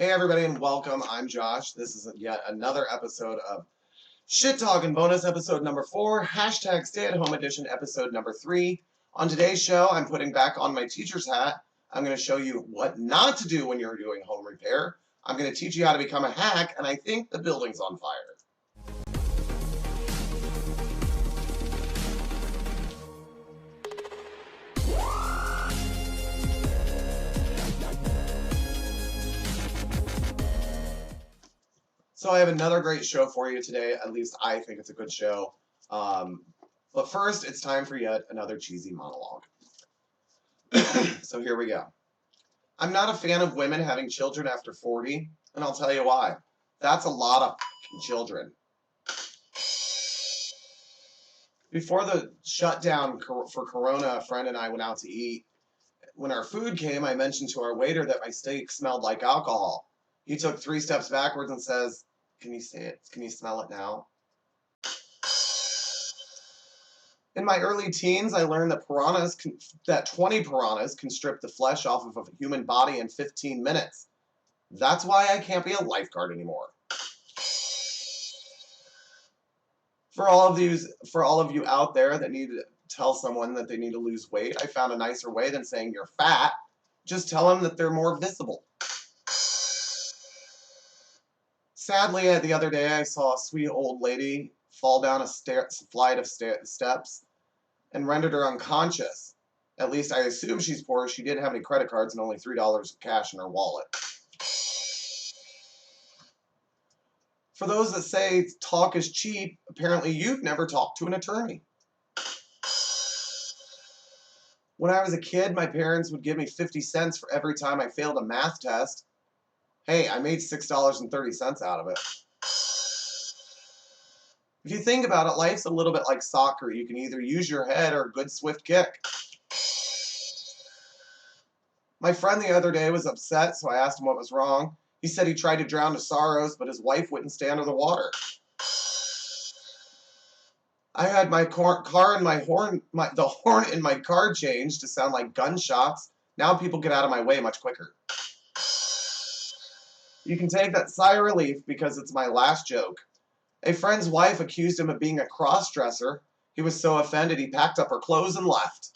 Hey everybody and welcome. I'm Josh. This is yet another episode of Shit Talkin' bonus episode number 4, hashtag stay at home edition episode number 3. On today's show, I'm putting back on my teacher's hat. I'm going to show you what not to do when you're doing home repair. I'm going to teach you how to become a hack, and I think the building's on fire. So I have another great show for you today. At least I think it's a good show. But first, it's time for yet another cheesy monologue. So here we go. I'm not a fan of women having children after 40, and I'll tell you why. That's a lot of children. Before the shutdown for Corona, a friend and I went out to eat. When our food came, I mentioned to our waiter that my steak smelled like alcohol. He took 3 steps backwards and says, "Can you say it? Can you smell it now?" In my early teens, I learned that 20 piranhas can strip the flesh off of a human body in 15 minutes. That's why I can't be a lifeguard anymore. For all of you out there that need to tell someone that they need to lose weight, I found a nicer way than saying you're fat. Just tell them that they're more visible. Sadly, the other day I saw a sweet old lady fall down a flight of steps and rendered her unconscious. At least I assume she's poor. She didn't have any credit cards and only $3 of cash in her wallet. For those that say talk is cheap, apparently you've never talked to an attorney. When I was a kid, my parents would give me 50 cents for every time I failed a math test. Hey, I made $6.30 out of it. If you think about it, life's a little bit like soccer. You can either use your head or a good swift kick. My friend the other day was upset, so I asked him what was wrong. He said he tried to drown his sorrows, but his wife wouldn't stay under the water. I had my the horn in my car changed to sound like gunshots. Now people get out of my way much quicker. You can take that sigh of relief because it's my last joke. A friend's wife accused him of being a cross-dresser. He was so offended he packed up her clothes and left.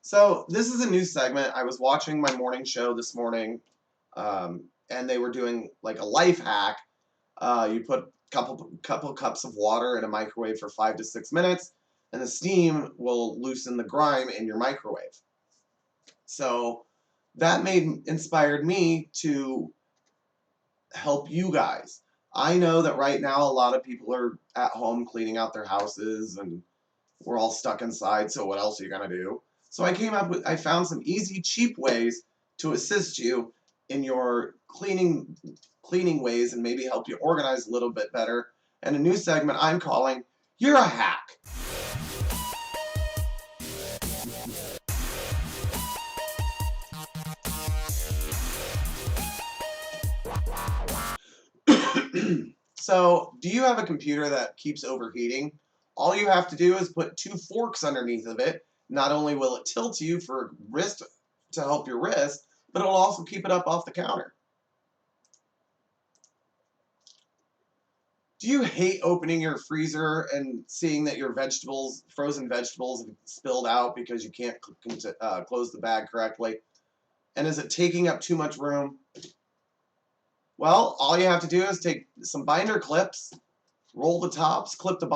So this is a new segment. I was watching my morning show this morning, and they were doing like a life hack. You put a couple cups of water in a microwave for 5 to 6 minutes, and the steam will loosen the grime in your microwave. So that inspired me to help you guys. I know that right now a lot of people are at home cleaning out their houses and we're all stuck inside, so what else are you going to do? So I found some easy, cheap ways to assist you in your cleaning ways and maybe help you organize a little bit better. And a new segment I'm calling, You're a Hack. So, do you have a computer that keeps overheating? All you have to do is put 2 forks underneath of it. Not only will it tilt you for wrist to help your wrist, but it'll also keep it up off the counter. Do you hate opening your freezer and seeing that your frozen vegetables, have spilled out because you can't close the bag correctly? And is it taking up too much room? Well, all you have to do is take some binder clips, roll the tops, clip the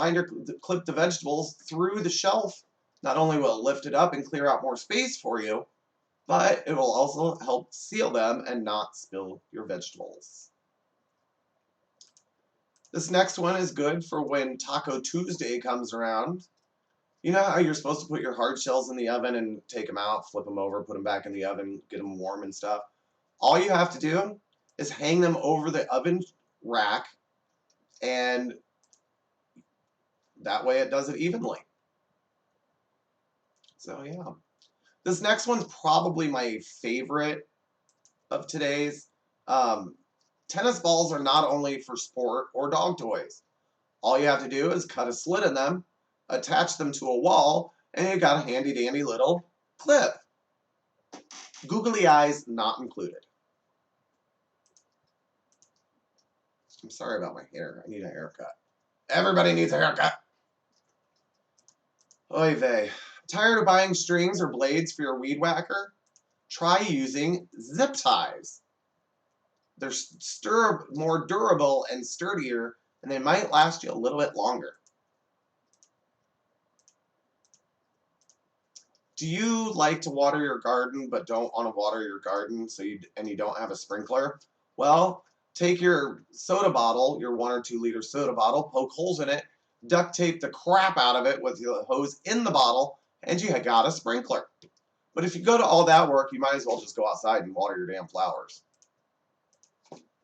vegetables through the shelf. Not only will it lift it up and clear out more space for you, but it will also help seal them and not spill your vegetables. This next one is good for when Taco Tuesday comes around. You know how you're supposed to put your hard shells in the oven and take them out, flip them over, put them back in the oven, get them warm and stuff? All you have to do is hang them over the oven rack, and that way it does it evenly. So yeah. This next one's probably my favorite of today's. Tennis balls are not only for sport or dog toys. All you have to do is cut a slit in them, attach them to a wall, and you got a handy dandy little clip. Googly eyes not included. I'm sorry about my hair. I need a haircut. Everybody needs a haircut. Oy vey. Tired of buying strings or blades for your weed whacker? Try using zip ties. They're more durable and sturdier, and they might last you a little bit longer. Do you like to water your garden but don't want to water your garden and you don't have a sprinkler? Well, take your soda bottle, your 1 or 2 liter soda bottle, poke holes in it, duct tape the crap out of it with the hose in the bottle, and you got a sprinkler. But if you go to all that work, you might as well just go outside and water your damn flowers.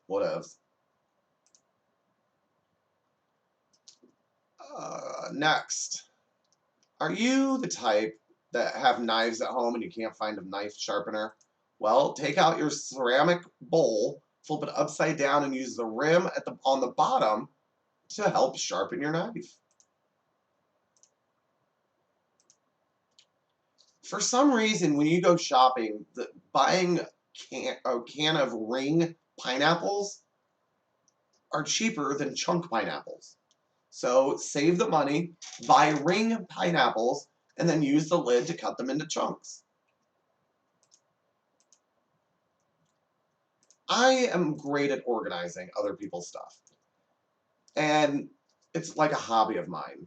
Whatevs. Next. Are you the type that have knives at home and you can't find a knife sharpener? Well, take out your ceramic bowl, flip it upside down, and use the rim on the bottom to help sharpen your knife. For some reason, when you go shopping, buying a can of ring pineapples are cheaper than chunk pineapples. So save the money, buy ring pineapples, and then use the lid to cut them into chunks. I am great at organizing other people's stuff. And it's like a hobby of mine.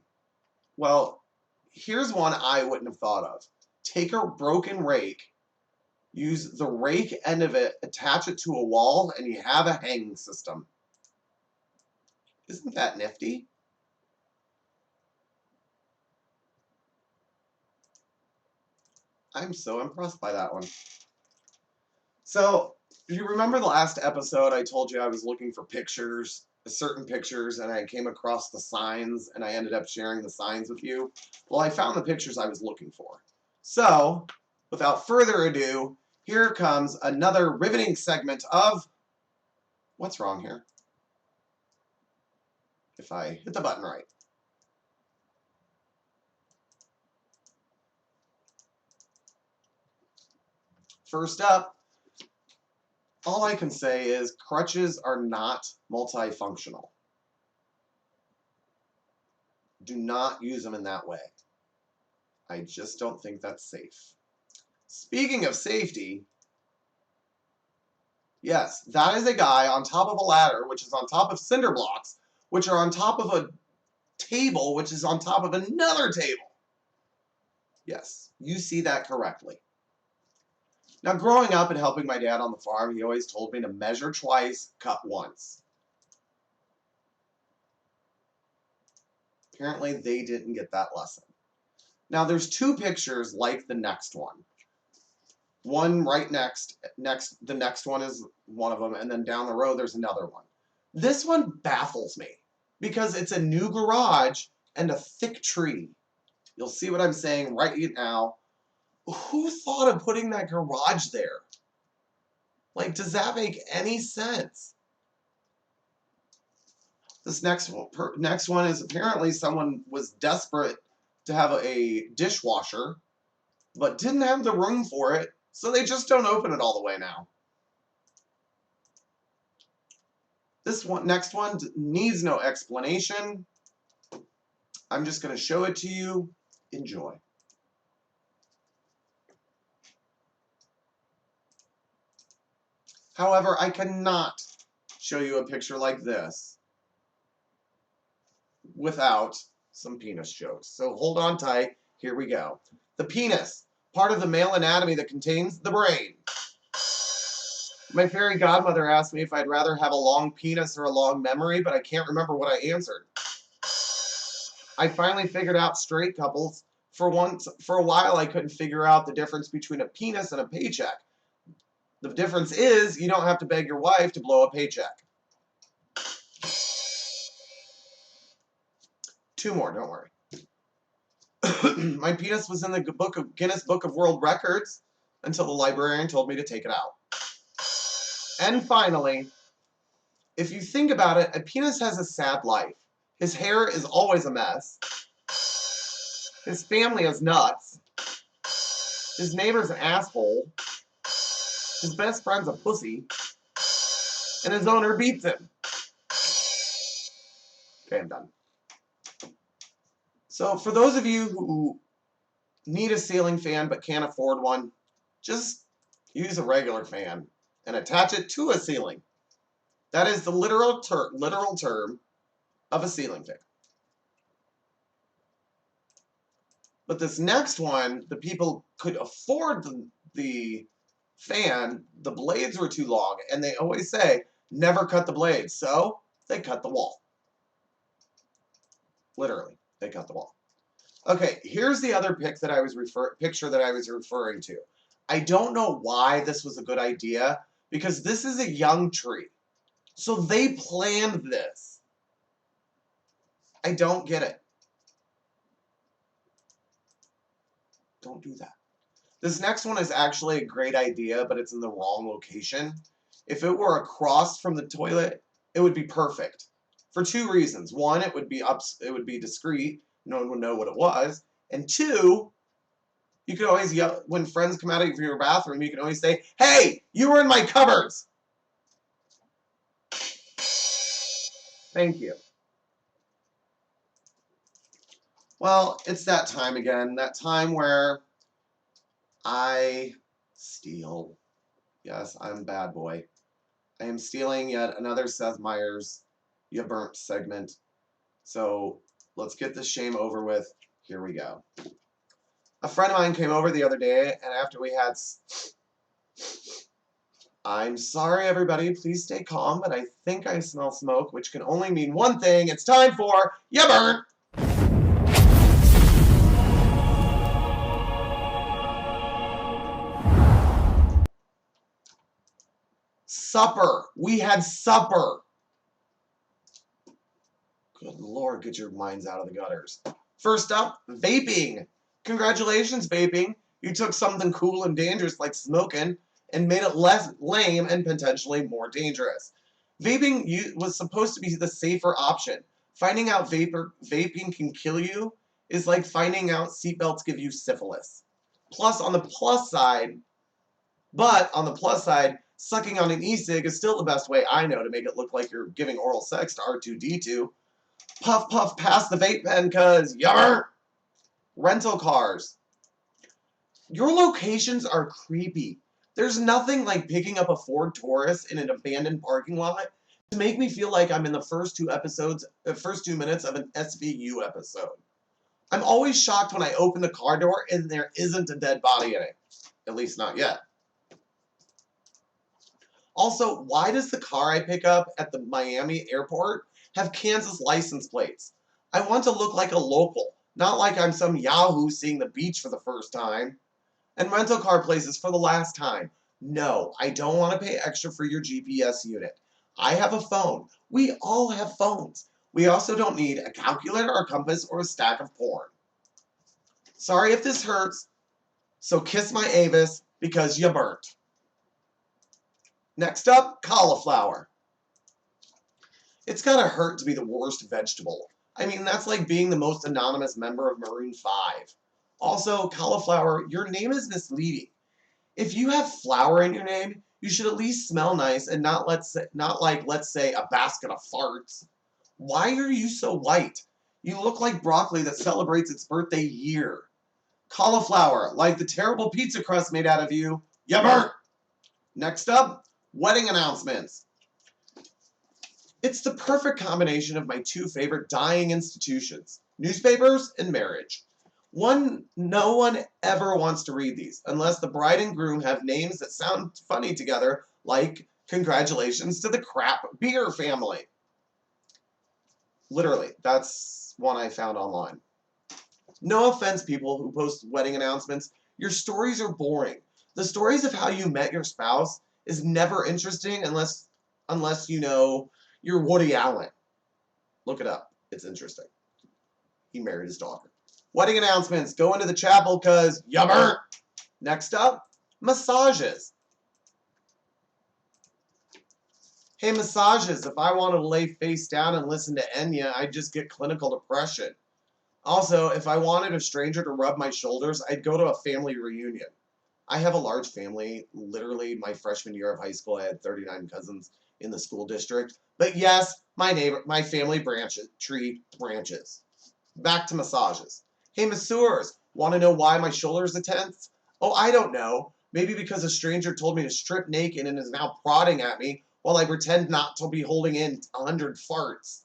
Well, here's one I wouldn't have thought of. Take a broken rake, use the rake end of it, attach it to a wall, and you have a hanging system. Isn't that nifty? I'm so impressed by that one. So, do you remember the last episode I told you I was looking for pictures, certain pictures, and I came across the signs, and I ended up sharing the signs with you? Well, I found the pictures I was looking for. So, without further ado, here comes another riveting segment of... What's wrong here? If I hit the button right. First up, all I can say is crutches are not multifunctional. Do not use them in that way. I just don't think that's safe. Speaking of safety, yes, that is a guy on top of a ladder, which is on top of cinder blocks, which are on top of a table, which is on top of another table. Yes, you see that correctly. Now, growing up and helping my dad on the farm, he always told me to measure twice, cut once. Apparently, they didn't get that lesson. Now, there's 2 pictures like the next one. One right next, the next one is one of them, and then down the road, there's another one. This one baffles me because it's a new garage and a thick tree. You'll see what I'm saying right now. Who thought of putting that garage there? Like, does that make any sense? This next one is apparently someone was desperate to have a dishwasher, but didn't have the room for it, so they just don't open it all the way now. This next one needs no explanation. I'm just going to show it to you. Enjoy. However, I cannot show you a picture like this without some penis jokes. So hold on tight. Here we go. The penis, part of the male anatomy that contains the brain. My fairy godmother asked me if I'd rather have a long penis or a long memory, but I can't remember what I answered. I finally figured out straight couples. For a while, I couldn't figure out the difference between a penis and a paycheck. The difference is you don't have to beg your wife to blow a paycheck. 2 more, don't worry. My penis was in the Guinness Book of World Records until the librarian told me to take it out. And finally, if you think about it, a penis has a sad life. His hair is always a mess. His family is nuts. His neighbor's an asshole. His best friend's a pussy, and his owner beats him. Okay, I'm done. So for those of you who need a ceiling fan but can't afford one, just use a regular fan and attach it to a ceiling. That is the literal term of a ceiling fan. But this next one, the people could afford the fan, the blades were too long, and they always say, never cut the blades. So they cut the wall. Literally, they cut the wall. Okay, here's the other picture that I was referring to. I don't know why this was a good idea, because this is a young tree. So they planned this. I don't get it. Don't do that. This next one is actually a great idea, but it's in the wrong location. If it were across from the toilet, it would be perfect. For two reasons. One, it would be discreet. No one would know what it was. And two, you could always yell, when friends come out of your bathroom, you can always say, "Hey, you were in my cupboards." Thank you. Well, it's that time again. That time where I steal. Yes, I'm a bad boy. I am stealing yet another Seth Meyers "You Burnt" segment. So let's get this shame over with. Here we go. A friend of mine came over the other day, and after we had... I'm sorry, everybody. Please stay calm, but I think I smell smoke, which can only mean one thing. It's time for "You Burnt." Supper. We had supper. Good Lord, get your minds out of the gutters. First up, vaping. Congratulations, vaping. You took something cool and dangerous like smoking and made it less lame and potentially more dangerous. Vaping was supposed to be the safer option. Finding out vaping can kill you is like finding out seatbelts give you syphilis. On the plus side, sucking on an e-cig is still the best way I know to make it look like you're giving oral sex to R2-D2. Puff, puff, past the vape pen, cuz yummer! Rental cars. Your locations are creepy. There's nothing like picking up a Ford Taurus in an abandoned parking lot to make me feel like I'm in the first 2 minutes of an SVU episode. I'm always shocked when I open the car door and there isn't a dead body in it. At least not yet. Also, why does the car I pick up at the Miami airport have Kansas license plates? I want to look like a local, not like I'm some yahoo seeing the beach for the first time. And rental car places for the last time. No, I don't want to pay extra for your GPS unit. I have a phone. We all have phones. We also don't need a calculator or compass or a stack of porn. Sorry if this hurts, so kiss my Avis because you burnt. Next up, cauliflower. It's gotta hurt to be the worst vegetable. I mean, that's like being the most anonymous member of Maroon 5. Also, cauliflower, your name is misleading. If you have flour in your name, you should at least smell nice and not like, let's say, a basket of farts. Why are you so white? You look like broccoli that celebrates its birthday year. Cauliflower, like the terrible pizza crust made out of you, you burnt. Next up, wedding announcements. It's the perfect combination of my 2 favorite dying institutions, newspapers and marriage. No one ever wants to read these, unless the bride and groom have names that sound funny together, like "Congratulations to the crap beer family." Literally, that's one I found online. No offense, people who post wedding announcements, your stories are boring. The stories of how you met your spouse is never interesting unless you know you're Woody Allen. Look it up. It's interesting. He married his daughter. Wedding announcements. Go into the chapel because you burnt. Next up, massages. Hey, massages. If I wanted to lay face down and listen to Enya, I'd just get clinical depression. Also, if I wanted a stranger to rub my shoulders, I'd go to a family reunion. I have a large family. Literally, my freshman year of high school, I had 39 cousins in the school district. But yes, my family tree branches. Back to massages. Hey, masseurs, want to know why my shoulder's a tense? Oh, I don't know. Maybe because a stranger told me to strip naked and is now prodding at me while I pretend not to be holding in 100 farts.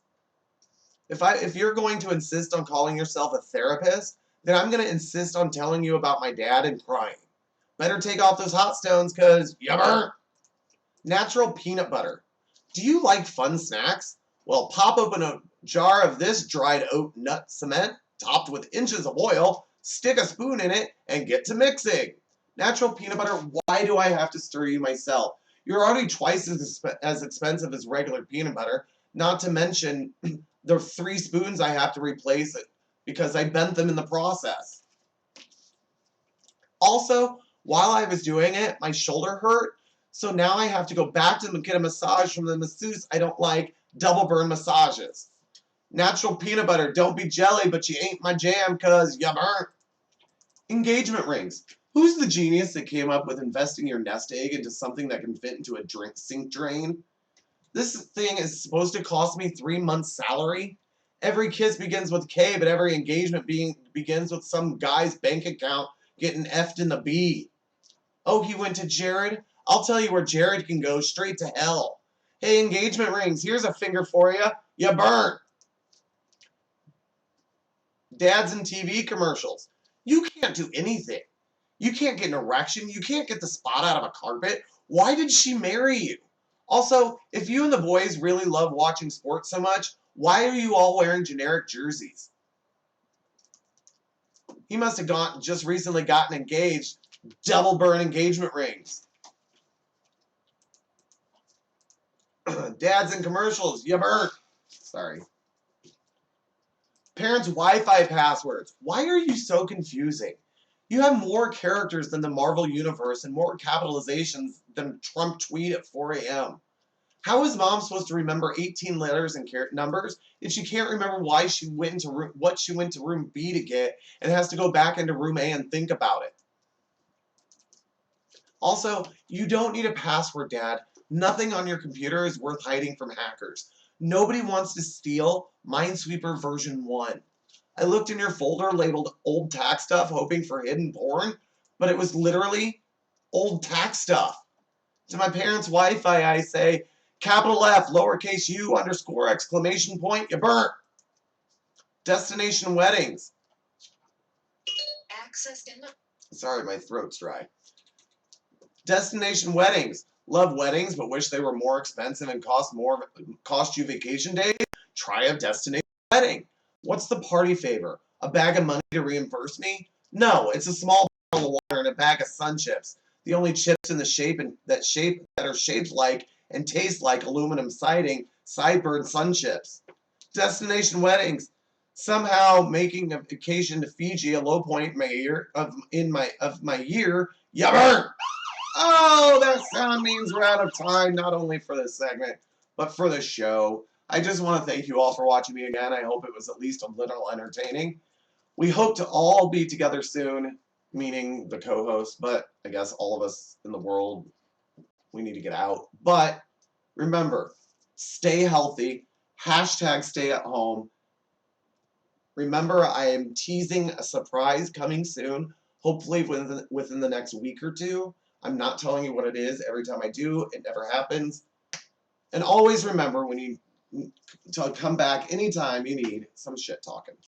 If you're going to insist on calling yourself a therapist, then I'm going to insist on telling you about my dad and crying. Better take off those hot stones, cause you burnt. Natural peanut butter. Do you like fun snacks? Well, pop open a jar of this dried oat nut cement, topped with inches of oil, stick a spoon in it, and get to mixing. Natural peanut butter, why do I have to stir you myself? You're already twice as expensive as regular peanut butter, not to mention the 3 spoons I have to replace it because I bent them in the process. Also, while I was doing it, my shoulder hurt, so now I have to go back to get a massage from the masseuse I don't like, double burn massages. Natural peanut butter, don't be jelly, but you ain't my jam, cause you burnt. Engagement rings. Who's the genius that came up with investing your nest egg into something that can fit into a sink drain? This thing is supposed to cost me 3 months' salary. Every kiss begins with K, but every engagement begins with some guy's bank account getting effed in the B. Oh, he went to Jared? I'll tell you where Jared can go, straight to hell. Hey, engagement rings, here's a finger for you. You burnt. Dads and TV commercials. You can't do anything. You can't get an erection. You can't get the spot out of a carpet. Why did she marry you? Also, if you and the boys really love watching sports so much, why are you all wearing generic jerseys? He must have just recently gotten engaged. Double burn engagement rings. Dads and commercials. You burnt. Sorry. Parents' Wi-Fi passwords. Why are you so confusing? You have more characters than the Marvel Universe and more capitalizations than a Trump tweet at 4 a.m. How is mom supposed to remember 18 letters and numbers if she can't remember why she went into what she went to room B to get and has to go back into room A and think about it? Also, you don't need a password, Dad. Nothing on your computer is worth hiding from hackers. Nobody wants to steal Minesweeper version 1. I looked in your folder labeled old tax stuff hoping for hidden porn, but it was literally old tax stuff. To my parents' Wi-Fi, I say, capital F, lowercase u, underscore, exclamation point, you burnt. Destination weddings. Sorry, my throat's dry. Destination weddings. Love weddings, but wish they were more expensive and cost you vacation days? Try a destination wedding. What's the party favor? A bag of money to reimburse me? No, it's a small bottle of water and a bag of sun chips. The only chips in the that are shaped like and taste like aluminum siding, sideburn sun chips. Destination weddings. Somehow making a vacation to Fiji a low point in my year of my year. You burnt. Oh, that sound means we're out of time, not only for this segment, but for the show. I just want to thank you all for watching me again. I hope it was at least a little entertaining. We hope to all be together soon, meaning the co-host, but I guess all of us in the world, we need to get out. But remember, stay healthy, hashtag stay at home. Remember, I am teasing a surprise coming soon, hopefully within the next week or two. I'm not telling you what it is. Every time I do, it never happens. And always remember when you to come back anytime you need some shit talking.